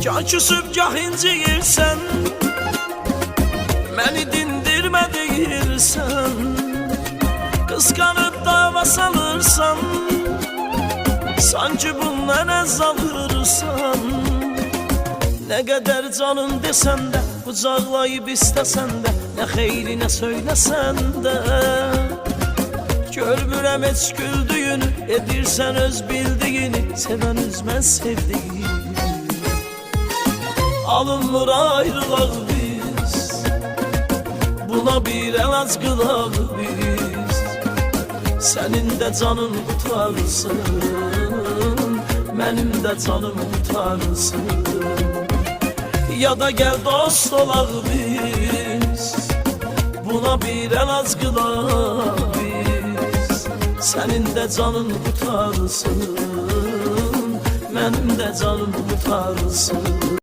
Gah küsüb gah inciyirsən, məni dindirmə deyirsən, qısqanıb dava salırsan, sanki bundan əz alırsan. Nə qədər canım desən də, qucaqlayıb istəsən də, nə xeyrinə söyləsən də, görmürəm heç güldüyünü, edirsən öz bildiyini, sevən üzməz sevdiyini. Alınmır ayrılaq biz, buna bir əlac qılaq biz. Sənin də canın qutarsın, mənim də canım qutarsın. Ya da gəl dost olaq biz, buna bir əlac qılaq biz. Sənin də canın qutarsın, mənim də canım qutarsın.